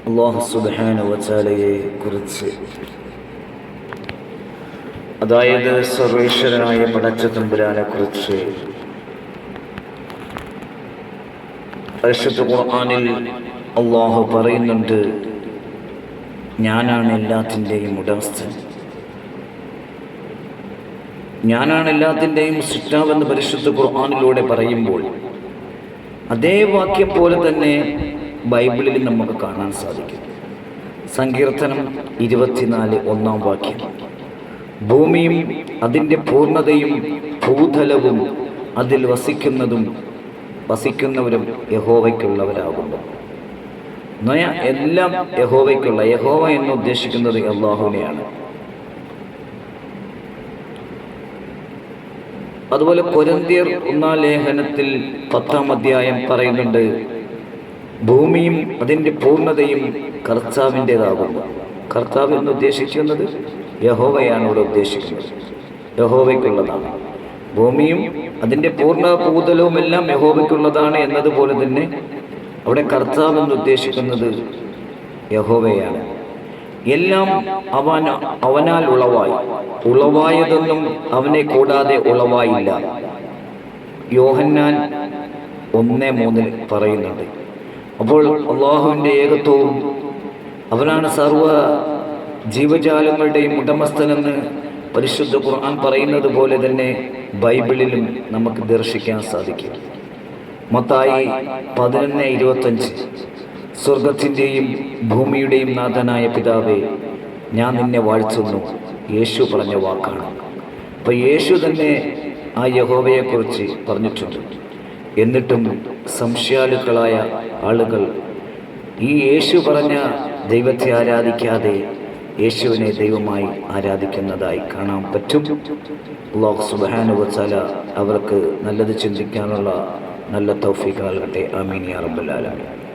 അല്ലാഹു സുബ്ഹാനഹു വ തആലയെ കുറിച്ച്, അതായത് സർവേശ്വരനായ പടച്ച തമ്പുരാനെ കുറിച്ച് പരിശുദ്ധ ഖുർആനിൽ അല്ലാഹു പറയുന്നുണ്ട്, ഞാനാണ് എല്ലാത്തിൻ്റെയും ഉടമസ്ഥൻ, ഞാനാണ് എല്ലാത്തിൻ്റെയും സൃഷ്ടാവെന്ന് പരിശുദ്ധ ഖുർആനിലൂടെ പറയുമ്പോൾ അതേ വാക്യം പോലെ തന്നെ ബൈബിളിൽ നമുക്ക് കാണാൻ സാധിക്കും. സങ്കീർത്തനം 24 1-ാം വാക്യം, ഭൂമിയും അതിൻ്റെ പൂർണ്ണതയും ഭൂതലവും അതിൽ വസിക്കുന്നവരും യഹോവയ്ക്കുള്ളവരാകുന്നു. എല്ലാം യഹോവയ്ക്കുള്ള, യഹോവ എന്ന് ഉദ്ദേശിക്കുന്നത് അല്ലാഹുവിനെയാണ്. അതുപോലെ കൊരിന്ത്യർ 1-ാം ലേഖനത്തിൽ 10-ാം അധ്യായം പറയുന്നുണ്ട്, ഭൂമിയും അതിൻ്റെ പൂർണ്ണതയും കർത്താവിൻ്റെതാകുന്നു. കർത്താവ് എന്ന് ഉദ്ദേശിക്കുന്നത് യഹോവയാണ് ഇവിടെ ഉദ്ദേശിക്കുന്നത്, യഹോവയ്ക്കുള്ളതാണ്. ഭൂമിയും അതിൻ്റെ പൂർണ്ണ ഭൂതലവും എല്ലാം യഹോവയ്ക്കുള്ളതാണ് എന്നതുപോലെ തന്നെ അവിടെ കർത്താവ് എന്ന് ഉദ്ദേശിക്കുന്നത് യഹോവയാണ്. എല്ലാം അവനാൽ ഉളവായതൊന്നും അവനെ കൂടാതെ ഉളവായില്ല. യോഹന്നാൻ 1:3 പറയുന്നുണ്ട്. അപ്പോൾ അല്ലാഹുവിൻ്റെ ഏകത്വവും, അവനാണ് സർവ്വ ജീവജാലങ്ങളുടെയും ഉടമസ്ഥനെന്ന് പരിശുദ്ധ ഖുർആൻ പറയുന്നത് പോലെ തന്നെ ബൈബിളിലും നമുക്ക് ദർശിക്കാൻ സാധിക്കും. മത്തായി 11:25, സ്വർഗത്തിൻ്റെയും ഭൂമിയുടെയും നാഥനായ പിതാവേ, ഞാൻ നിന്നെ വാഴ്ത്തുന്നു, യേശു പറഞ്ഞ വാക്കാണ്. അപ്പോൾ യേശു തന്നെ ആ യഹോവയെക്കുറിച്ച് പറഞ്ഞിട്ടുണ്ട്. എന്നിട്ടും സംശയാലുക്കളായ ആളുകൾ ഈ യേശു പറഞ്ഞ ദൈവത്തെ ആരാധിക്കാതെ യേശുവിനെ ദൈവമായി ആരാധിക്കുന്നതായി കാണാൻ പറ്റും. അല്ലാഹു സുബ്ഹാനഹു വ തആല അവർക്ക് നല്ലത് ചിന്തിക്കാനുള്ള നല്ല തൗഫീഖ് നൽകട്ടെ. ആമീൻ യാ റബ്ബൽ ആലമീൻ.